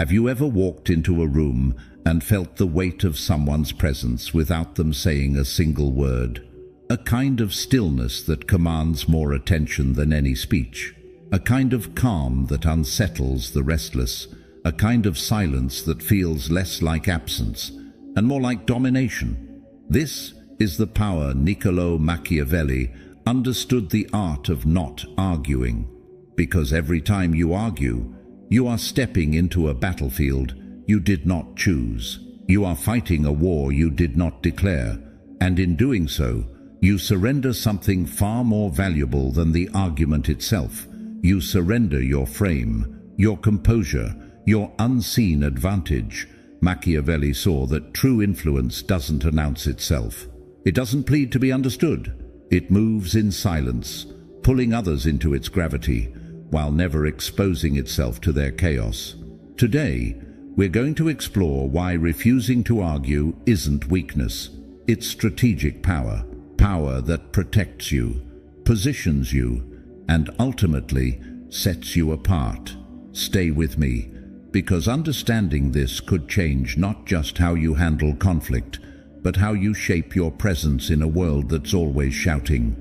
Have you ever walked into a room and felt the weight of someone's presence without them saying a single word? A kind of stillness that commands more attention than any speech. A kind of calm that unsettles the restless. A kind of silence that feels less like absence and more like domination. This is the power Niccolo Machiavelli understood the art of not arguing. Because every time you argue, you are stepping into a battlefield you did not choose. You are fighting a war you did not declare, and in doing so, you surrender something far more valuable than the argument itself. You surrender your frame, your composure, your unseen advantage. Machiavelli saw that true influence doesn't announce itself. It doesn't plead to be understood. It moves in silence, pulling others into its gravity, while never exposing itself to their chaos. Today, we're going to explore why refusing to argue isn't weakness. It's strategic power. Power that protects you, positions you, and ultimately sets you apart. Stay with me, because understanding this could change not just how you handle conflict, but how you shape your presence in a world that's always shouting.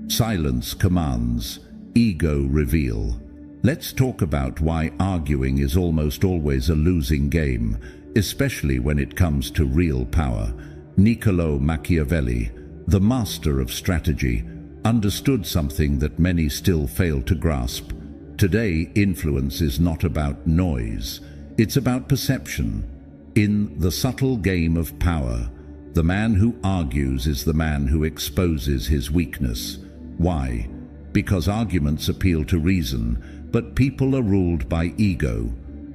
Silence commands, ego reveal. Let's talk about why arguing is almost always a losing game, especially when it comes to real power. Niccolo Machiavelli, the master of strategy, understood something that many still fail to grasp. Today, influence is not about noise, it's about perception. In the subtle game of power, the man who argues is the man who exposes his weakness. Why? Because arguments appeal to reason, but people are ruled by ego,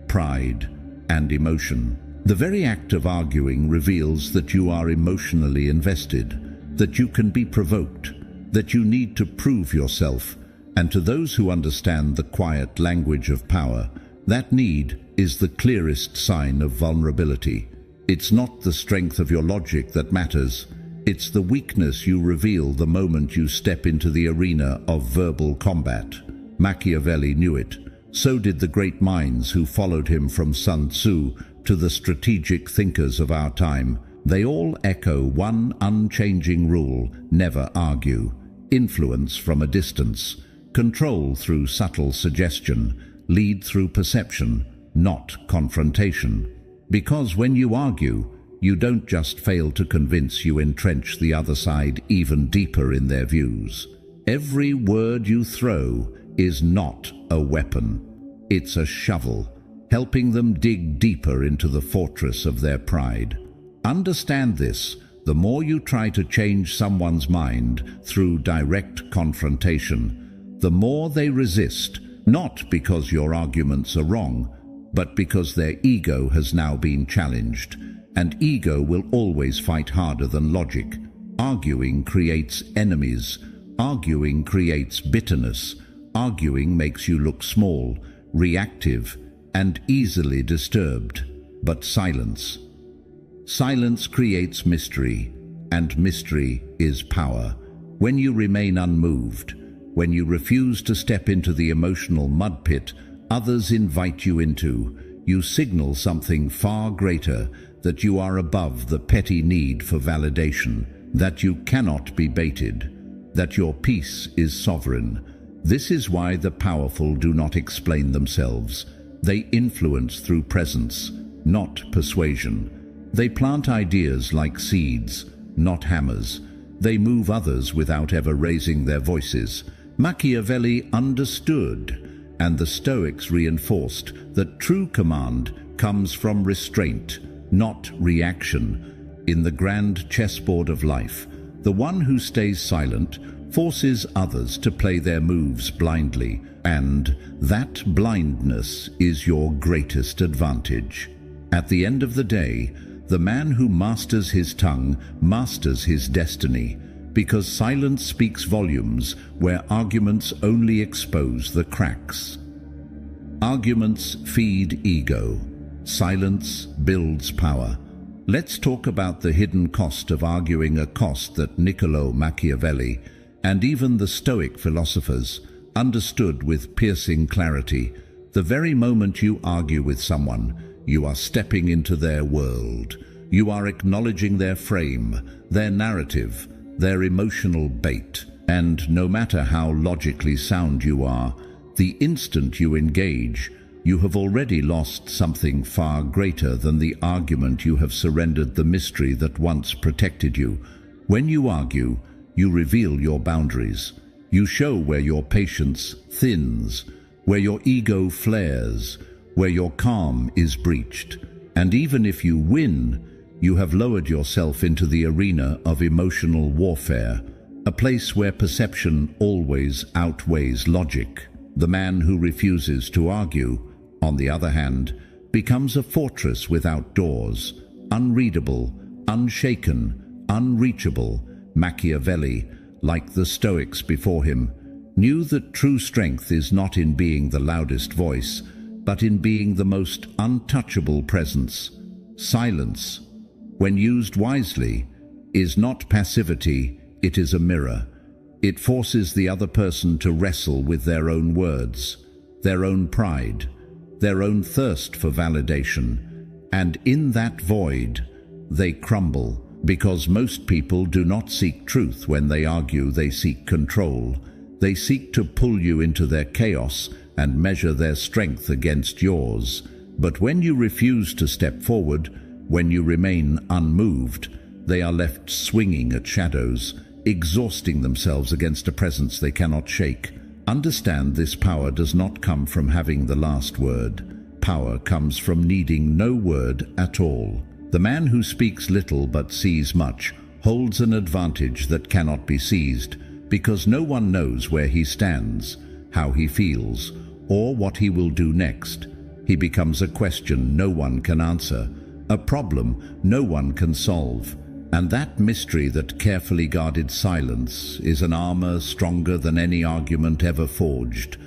pride, and emotion. The very act of arguing reveals that you are emotionally invested, that you can be provoked, that you need to prove yourself, and to those who understand the quiet language of power, that need is the clearest sign of vulnerability. It's not the strength of your logic that matters, it's the weakness you reveal the moment you step into the arena of verbal combat. Machiavelli knew it. So did the great minds who followed him, from Sun Tzu to the strategic thinkers of our time. They all echo one unchanging rule: never argue. Influence from a distance. Control through subtle suggestion. Lead through perception, not confrontation. Because when you argue, you don't just fail to convince, you entrench the other side even deeper in their views. Every word you throw is not a weapon. It's a shovel, helping them dig deeper into the fortress of their pride. Understand this: the more you try to change someone's mind through direct confrontation, the more they resist, not because your arguments are wrong, but because their ego has now been challenged, and ego will always fight harder than logic. Arguing creates enemies. Arguing creates bitterness. Arguing makes you look small, reactive, and easily disturbed. But silence creates mystery, and mystery is power. When you remain unmoved, when you refuse to step into the emotional mud pit others invite you into, you signal something far greater: that you are above the petty need for validation, that you cannot be baited, that your peace is sovereign. This is why the powerful do not explain themselves. They influence through presence, not persuasion. They plant ideas like seeds, not hammers. They move others without ever raising their voices. Machiavelli understood, and the Stoics reinforced, that true command comes from restraint, not reaction. In the grand chessboard of life, the one who stays silent forces others to play their moves blindly, and that blindness is your greatest advantage. At the end of the day, the man who masters his tongue masters his destiny, because silence speaks volumes where arguments only expose the cracks. Arguments feed ego. Silence builds power. Let's talk about the hidden cost of arguing, a cost that Niccolo Machiavelli and even the Stoic philosophers understood with piercing clarity. The very moment you argue with someone, you are stepping into their world. You are acknowledging their frame, their narrative, their emotional bait. And no matter how logically sound you are, the instant you engage, you have already lost something far greater than the argument. You have surrendered the mystery that once protected you. When you argue, you reveal your boundaries. You show where your patience thins, where your ego flares, where your calm is breached. And even if you win, you have lowered yourself into the arena of emotional warfare, a place where perception always outweighs logic. The man who refuses to argue, on the other hand, becomes a fortress without doors, unreadable, unshaken, unreachable. Machiavelli, like the Stoics before him, knew that true strength is not in being the loudest voice, but in being the most untouchable presence. Silence, when used wisely, is not passivity, it is a mirror. It forces the other person to wrestle with their own words, their own pride, their own thirst for validation, and in that void, they crumble. Because most people do not seek truth when they argue, they seek control. They seek to pull you into their chaos and measure their strength against yours. But when you refuse to step forward, when you remain unmoved, they are left swinging at shadows, exhausting themselves against a presence they cannot shake. Understand, this power does not come from having the last word. Power comes from needing no word at all. The man who speaks little but sees much holds an advantage that cannot be seized, because no one knows where he stands, how he feels, or what he will do next. He becomes a question no one can answer, a problem no one can solve. And that mystery, that carefully guarded silence, is an armor stronger than any argument ever forged.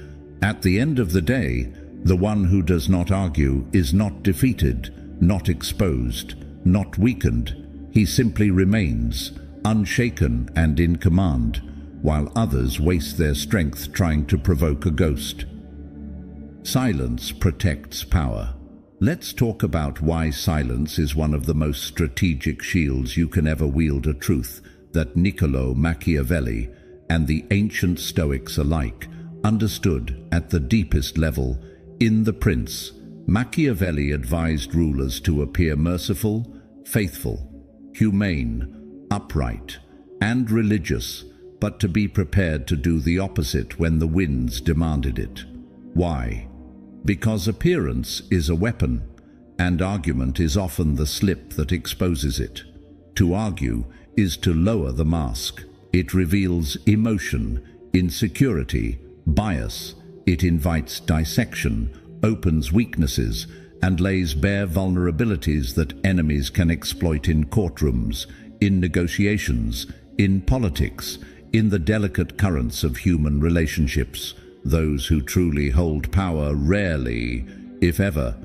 At the end of the day, the one who does not argue is not defeated, not exposed, not weakened. He simply remains, unshaken and in command, while others waste their strength trying to provoke a ghost. Silence protects power. Let's talk about why silence is one of the most strategic shields you can ever wield. A truth that Niccolo Machiavelli and the ancient Stoics alike understood at the deepest level. In The Prince, Machiavelli advised rulers to appear merciful, faithful, humane, upright, and religious, but to be prepared to do the opposite when the winds demanded it. Why? Because appearance is a weapon, and argument is often the slip that exposes it. To argue is to lower the mask. It reveals emotion, insecurity, bias. It invites dissection, opens weaknesses, and lays bare vulnerabilities that enemies can exploit in courtrooms, in negotiations, in politics, in the delicate currents of human relationships. Those who truly hold power rarely, if ever,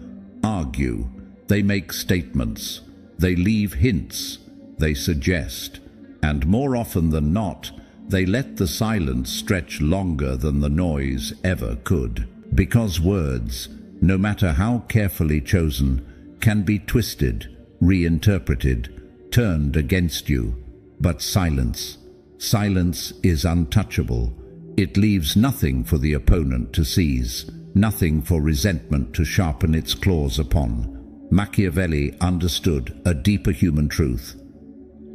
argue. They make statements, they leave hints, they suggest, and more often than not, they let the silence stretch longer than the noise ever could. Because words, no matter how carefully chosen, can be twisted, reinterpreted, turned against you. But silence is untouchable. It leaves nothing for the opponent to seize, nothing for resentment to sharpen its claws upon. Machiavelli understood a deeper human truth.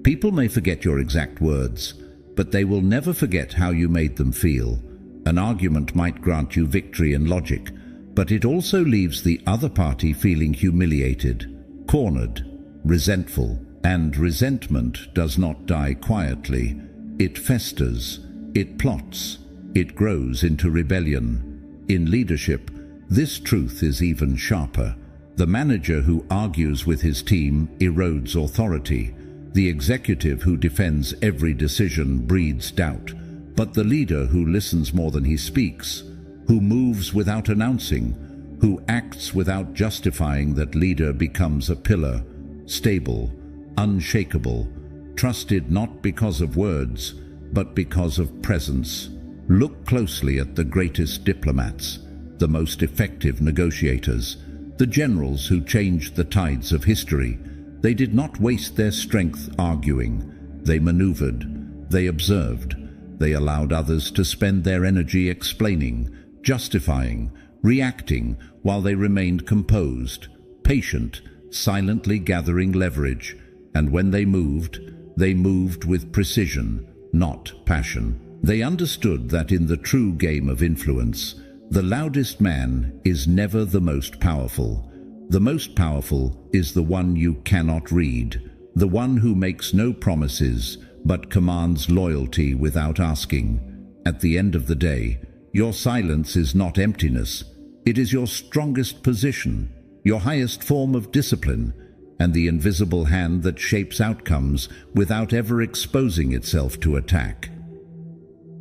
People may forget your exact words, but they will never forget how you made them feel. An argument might grant you victory and logic, but it also leaves the other party feeling humiliated, cornered, resentful. And resentment does not die quietly. It festers, it plots, it grows into rebellion. In leadership, this truth is even sharper. The manager who argues with his team erodes authority. The executive who defends every decision breeds doubt. But the leader who listens more than he speaks, who moves without announcing, who acts without justifying, that leader becomes a pillar, stable, unshakable, trusted not because of words, but because of presence. Look closely at the greatest diplomats. the most effective negotiators, the generals who changed the tides of history. They did not waste their strength arguing. They maneuvered, they observed, they allowed others to spend their energy explaining, justifying, reacting, while they remained composed, patient, silently gathering leverage. And when they moved with precision, not passion. They understood that in the true game of influence, the loudest man is never the most powerful. The most powerful is the one you cannot read, the one who makes no promises but commands loyalty without asking. At the end of the day, your silence is not emptiness. It is your strongest position, your highest form of discipline, and the invisible hand that shapes outcomes without ever exposing itself to attack.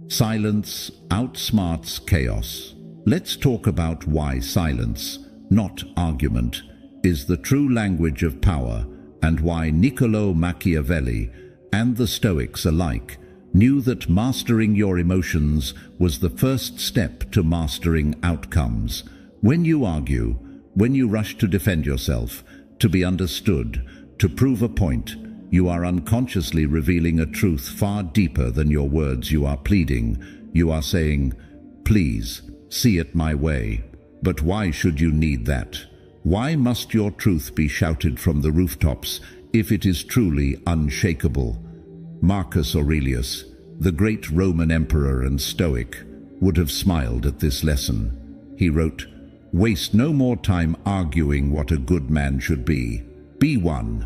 Silence outsmarts chaos. Let's talk about why silence, not argument, is the true language of power, and why Niccolo Machiavelli and the Stoics alike knew that mastering your emotions was the first step to mastering outcomes. When you argue, when you rush to defend yourself, to be understood, to prove a point, you are unconsciously revealing a truth far deeper than your words. You are pleading. You are saying, "Please, see it my way." But why should you need that? Why must your truth be shouted from the rooftops if it is truly unshakable? Marcus Aurelius, the great Roman emperor and Stoic, would have smiled at this lesson. He wrote, "Waste no more time arguing what a good man should be. Be one."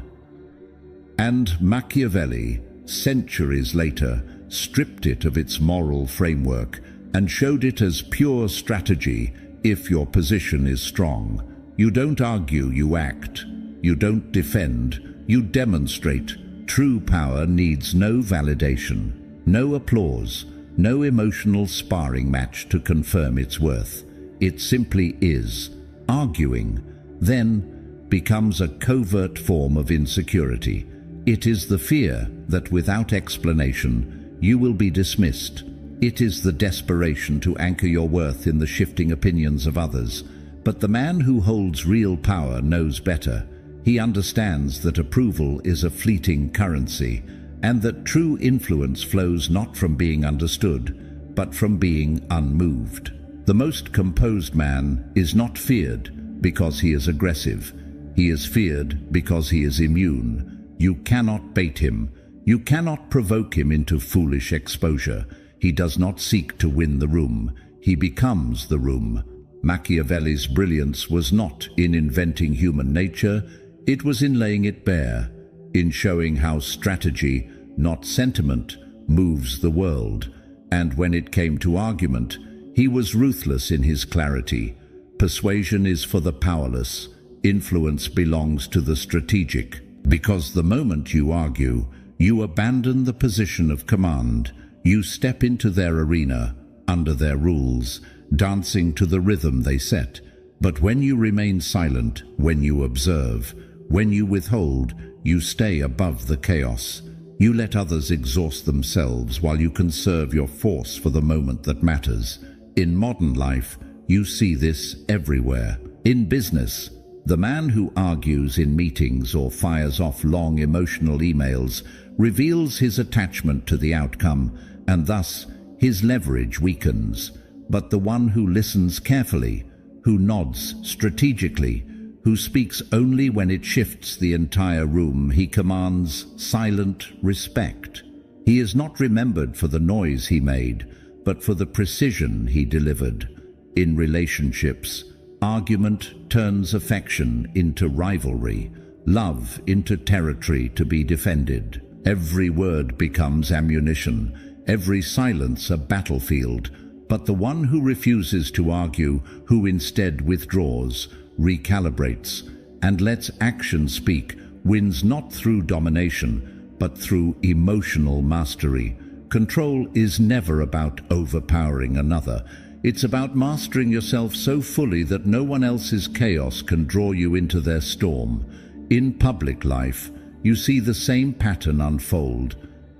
And Machiavelli, centuries later, stripped it of its moral framework and showed it as pure strategy. If your position is strong, you don't argue, you act. You don't defend, you demonstrate. True power needs no validation, no applause, no emotional sparring match to confirm its worth. It simply is. Arguing, then, becomes a covert form of insecurity. It is the fear that without explanation, you will be dismissed. It is the desperation to anchor your worth in the shifting opinions of others. But the man who holds real power knows better. He understands that approval is a fleeting currency, and that true influence flows not from being understood, but from being unmoved. The most composed man is not feared because he is aggressive. He is feared because he is immune. You cannot bait him. You cannot provoke him into foolish exposure. He does not seek to win the room. He becomes the room. Machiavelli's brilliance was not in inventing human nature. It was in laying it bare, in showing how strategy, not sentiment, moves the world. And when it came to argument, he was ruthless in his clarity. Persuasion is for the powerless. Influence belongs to the strategic. Because the moment you argue, you abandon the position of command. You step into their arena, under their rules, dancing to the rhythm they set. But when you remain silent, when you observe, when you withhold, you stay above the chaos. You let others exhaust themselves while you conserve your force for the moment that matters. In modern life, you see this everywhere. In business, the man who argues in meetings or fires off long emotional emails reveals his attachment to the outcome, and thus his leverage weakens. But the one who listens carefully, who nods strategically, who speaks only when it shifts the entire room, he commands silent respect. He is not remembered for the noise he made, but for the precision he delivered. In relationships, argument turns affection into rivalry, love into territory to be defended. Every word becomes ammunition, every silence a battlefield. But the one who refuses to argue, who instead withdraws, recalibrates, and lets action speak, wins not through domination, but through emotional mastery. Control is never about overpowering another. It's about mastering yourself so fully that no one else's chaos can draw you into their storm. In public life, you see the same pattern unfold.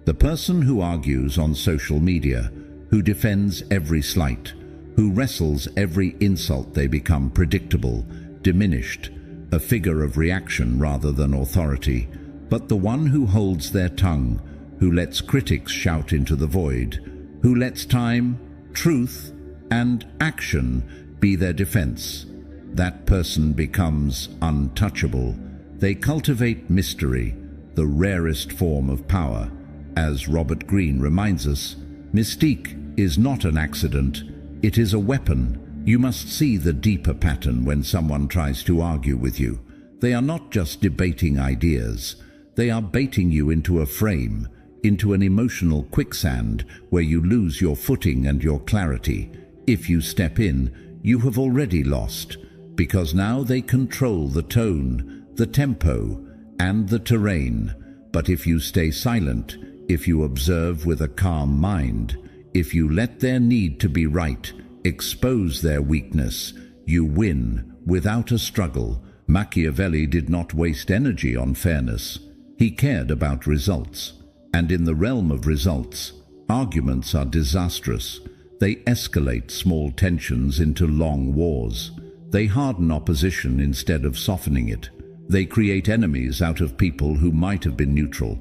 The person who argues on social media, who defends every slight, who wrestles every insult they become predictable, diminished, a figure of reaction rather than authority, but the one who holds their tongue, who lets critics shout into the void, who lets time, truth, and action be their defense. That person becomes untouchable. They cultivate mystery, the rarest form of power. As Robert Greene reminds us, mystique is not an accident, it is a weapon. You must see the deeper pattern when someone tries to argue with you. They are not just debating ideas, they are baiting you into a frame, into an emotional quicksand where you lose your footing and your clarity. If you step in, you have already lost, because now they control the tone, the tempo, and the terrain. But if you stay silent, if you observe with a calm mind, if you let their need to be right expose their weakness, you win without a struggle. Machiavelli did not waste energy on fairness. He cared about results. And in the realm of results, arguments are disastrous. They escalate small tensions into long wars. They harden opposition instead of softening it. They create enemies out of people who might have been neutral.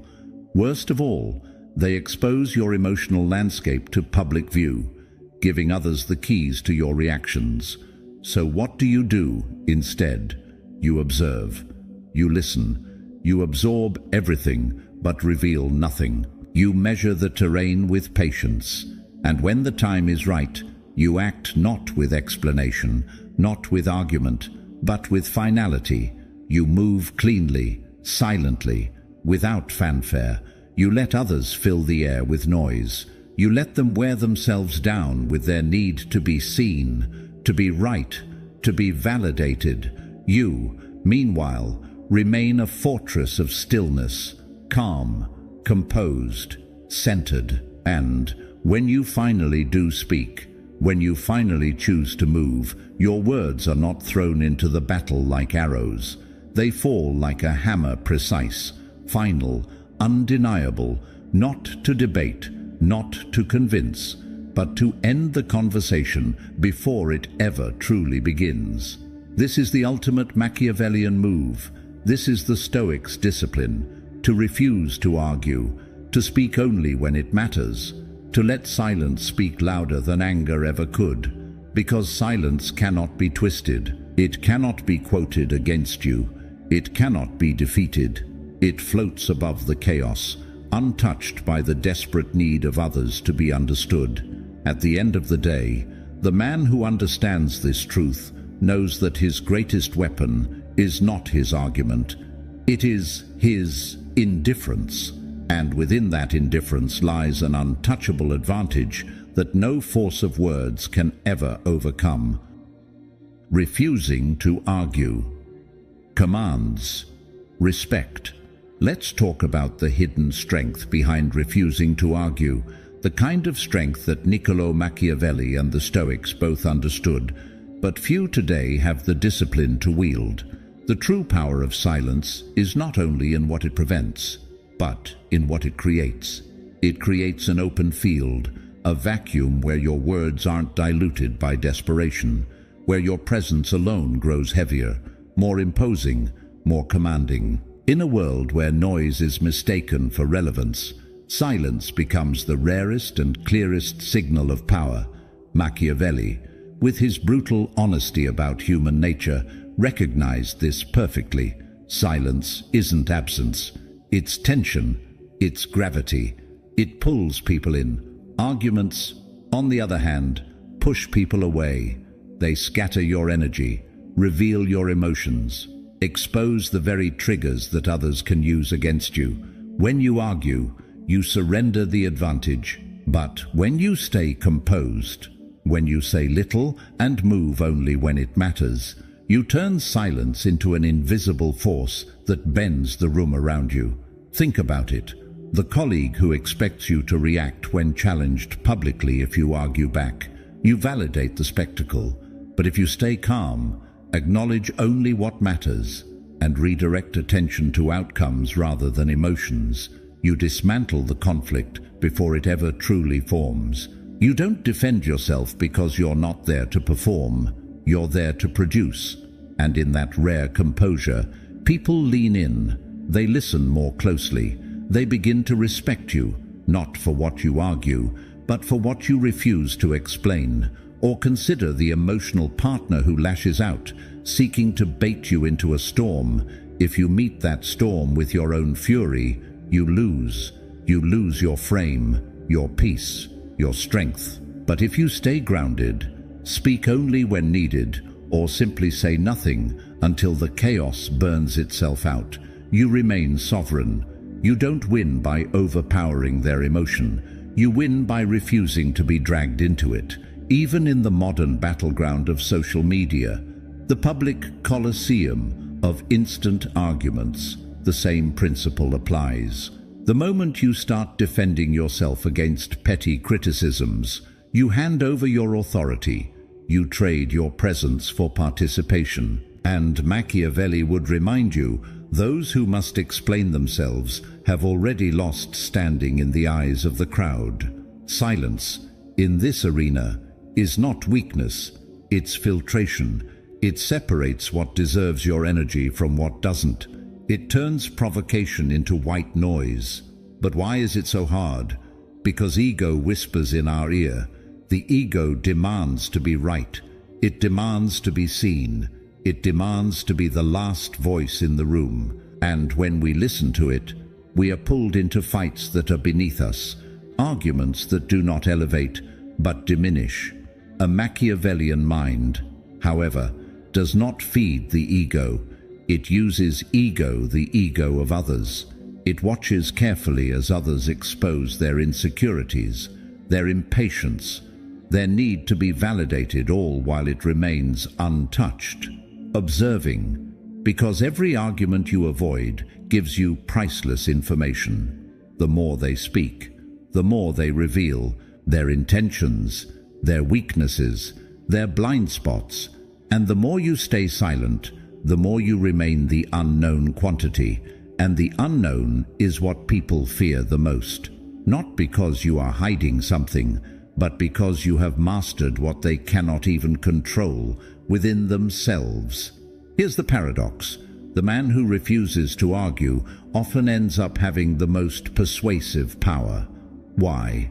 Worst of all, they expose your emotional landscape to public view, giving others the keys to your reactions. So what do? Instead, you observe, you listen, you absorb everything but reveal nothing. You measure the terrain with patience, and when the time is right, you act not with explanation, not with argument, but with finality. You move cleanly, silently, without fanfare. You let others fill the air with noise. You let them wear themselves down with their need to be seen, to be right, to be validated. You, meanwhile, remain a fortress of stillness, calm, composed, centered. And when you finally do speak, when you finally choose to move, your words are not thrown into the battle like arrows. They fall like a hammer, precise, final, undeniable, not to debate, not to convince, but to end the conversation before it ever truly begins. This is the ultimate Machiavellian move. This is the Stoic's discipline: to refuse to argue, to speak only when it matters, to let silence speak louder than anger ever could, because silence cannot be twisted, it cannot be quoted against you, it cannot be defeated. It floats above the chaos, untouched by the desperate need of others to be understood. At the end of the day, the man who understands this truth knows that his greatest weapon is not his argument, it is his indifference. And within that indifference lies an untouchable advantage that no force of words can ever overcome. Refusing to argue. Commands. Respect. Let's talk about the hidden strength behind refusing to argue, the kind of strength that Niccolò Machiavelli and the Stoics both understood, but few today have the discipline to wield. The true power of silence is not only in what it prevents, but in what it creates. It creates an open field, a vacuum where your words aren't diluted by desperation, where your presence alone grows heavier, more imposing, more commanding. In a world where noise is mistaken for relevance, silence becomes the rarest and clearest signal of power. Machiavelli, with his brutal honesty about human nature, recognized this perfectly. Silence isn't absence. It's tension, it's gravity. It pulls people in. Arguments, on the other hand, push people away. They scatter your energy, reveal your emotions, expose the very triggers that others can use against you. When you argue, you surrender the advantage. But when you stay composed, when you say little and move only when it matters, you turn silence into an invisible force that bends the room around you. Think about it. The colleague who expects you to react when challenged publicly if you argue back. You validate the spectacle. But if you stay calm, acknowledge only what matters, and redirect attention to outcomes rather than emotions, you dismantle the conflict before it ever truly forms. You don't defend yourself because you're not there to perform. You're there to produce. And in that rare composure, people lean in. They listen more closely. They begin to respect you, not for what you argue, but for what you refuse to explain. Or consider the emotional partner who lashes out, seeking to bait you into a storm. If you meet that storm with your own fury, you lose. You lose your frame, your peace, your strength. But if you stay grounded, speak only when needed, or simply say nothing until the chaos burns itself out, you remain sovereign. You don't win by overpowering their emotion. You win by refusing to be dragged into it. Even in the modern battleground of social media, the public coliseum of instant arguments, the same principle applies. The moment you start defending yourself against petty criticisms, you hand over your authority. You trade your presence for participation. And Machiavelli would remind you, those who must explain themselves have already lost standing in the eyes of the crowd. Silence, in this arena, is not weakness, it's filtration. It separates what deserves your energy from what doesn't. It turns provocation into white noise. But why is it so hard? Because ego whispers in our ear. The ego demands to be right. It demands to be seen. It demands to be the last voice in the room. And when we listen to it, we are pulled into fights that are beneath us, arguments that do not elevate, but diminish. A Machiavellian mind, however, does not feed the ego. It uses the ego of others. It watches carefully as others expose their insecurities, their impatience, their need to be validated, all while it remains untouched. Observing, because every argument you avoid gives you priceless information. The more they speak, the more they reveal their intentions, their weaknesses, their blind spots, and the more you stay silent, the more you remain the unknown quantity, and the unknown is what people fear the most. Not because you are hiding something, but because you have mastered what they cannot even control within themselves. Here's the paradox. The man who refuses to argue often ends up having the most persuasive power. Why?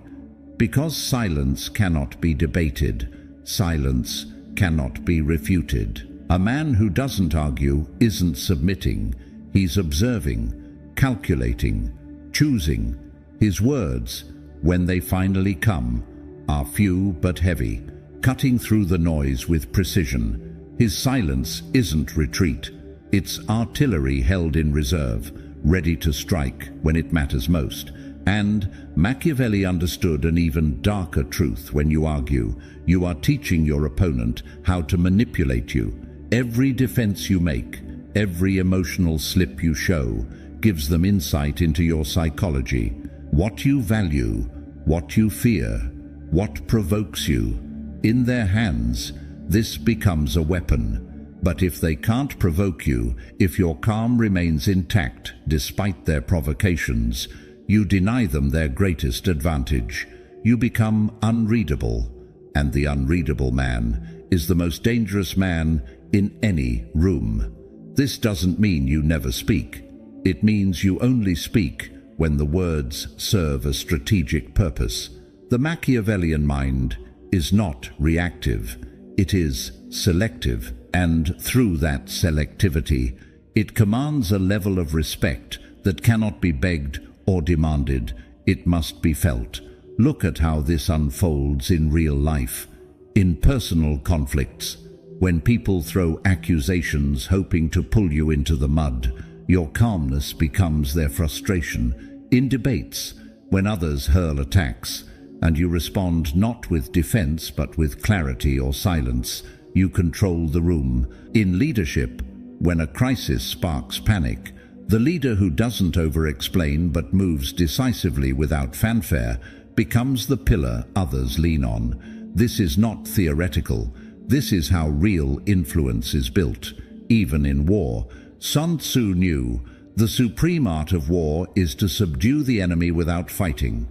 Because silence cannot be debated. Silence cannot be refuted. A man who doesn't argue isn't submitting. He's observing, calculating, choosing. His words, when they finally come, are few but heavy, cutting through the noise with precision. His silence isn't retreat. It's artillery held in reserve, ready to strike when it matters most. And Machiavelli understood an even darker truth. When you argue, you are teaching your opponent how to manipulate you. Every defense you make, every emotional slip you show, gives them insight into your psychology. What you value, what you fear, what provokes you. In their hands, this becomes a weapon. But if they can't provoke you, if your calm remains intact despite their provocations, you deny them their greatest advantage. You become unreadable, and the unreadable man is the most dangerous man in any room. This doesn't mean you never speak. It means you only speak when the words serve a strategic purpose. The Machiavellian mind is not reactive. It is selective, and through that selectivity, it commands a level of respect that cannot be begged or demanded. It must be felt. Look at how this unfolds in real life. In personal conflicts, when people throw accusations hoping to pull you into the mud, your calmness becomes their frustration. In debates, when others hurl attacks, and you respond not with defense but with clarity or silence, you control the room. In leadership, when a crisis sparks panic, the leader who doesn't over-explain but moves decisively without fanfare becomes the pillar others lean on. This is not theoretical. This is how real influence is built. Even in war, Sun Tzu knew the supreme art of war is to subdue the enemy without fighting,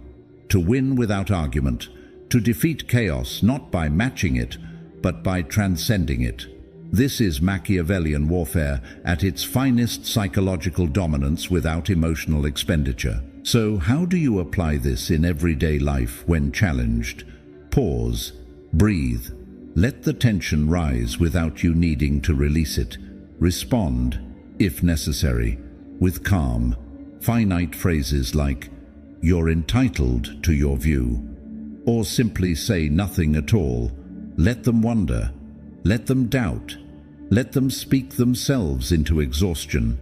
to win without argument, To defeat chaos not by matching it, but by transcending it. This is Machiavellian warfare at its finest, psychological dominance without emotional expenditure. So how do you apply this in everyday life when challenged? Pause, breathe, let the tension rise without you needing to release it. Respond, if necessary, with calm, finite phrases like, "You're entitled to your view," or simply say nothing at all. Let them wonder, let them doubt, let them speak themselves into exhaustion.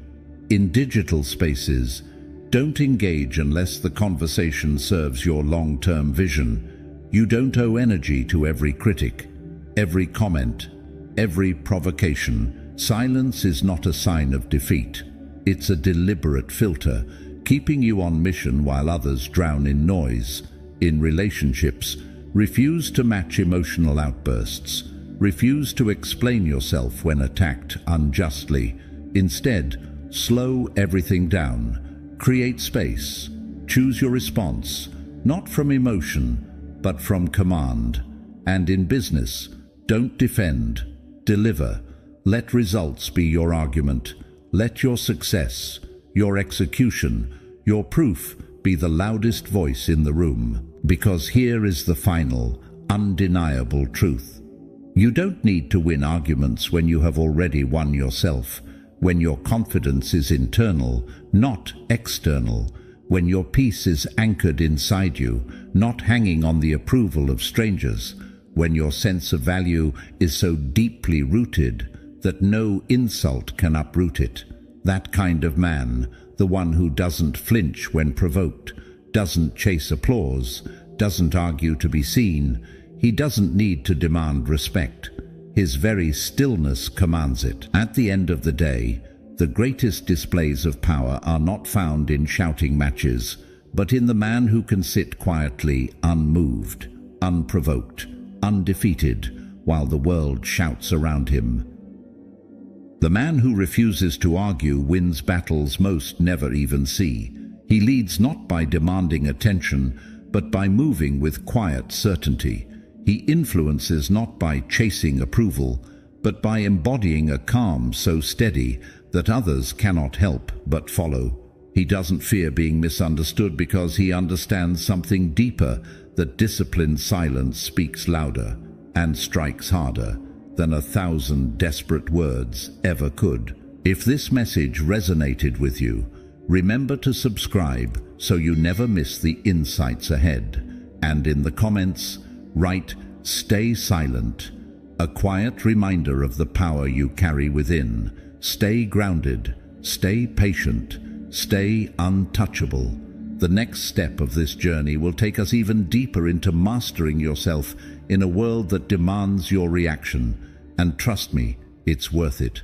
In digital spaces, don't engage unless the conversation serves your long-term vision. You don't owe energy to every critic, every comment, every provocation. Silence is not a sign of defeat. It's a deliberate filter, keeping you on mission while others drown in noise. In relationships, refuse to match emotional outbursts. Refuse to explain yourself when attacked unjustly. Instead, slow everything down. Create space. Choose your response, not from emotion, but from command. And in business, don't defend, deliver. Let results be your argument. Let your success, your execution, your proof be the loudest voice in the room. Because here is the final, undeniable truth. You don't need to win arguments when you have already won yourself. When your confidence is internal, not external. When your peace is anchored inside you, not hanging on the approval of strangers. When your sense of value is so deeply rooted that no insult can uproot it. That kind of man, the one who doesn't flinch when provoked, doesn't chase applause, doesn't argue to be seen, he doesn't need to demand respect. His very stillness commands it. At the end of the day, the greatest displays of power are not found in shouting matches, but in the man who can sit quietly, unmoved, unprovoked, undefeated, while the world shouts around him. The man who refuses to argue wins battles most never even see. He leads not by demanding attention, but by moving with quiet certainty. He influences not by chasing approval, but by embodying a calm so steady that others cannot help but follow. He doesn't fear being misunderstood because he understands something deeper, that disciplined silence speaks louder and strikes harder than 1,000 desperate words ever could. If this message resonated with you, remember to subscribe so you never miss the insights ahead. And in the comments, write "Stay silent," a quiet reminder of the power you carry within. Stay grounded, stay patient, stay untouchable. The next step of this journey will take us even deeper into mastering yourself in a world that demands your reaction. And trust me, it's worth it.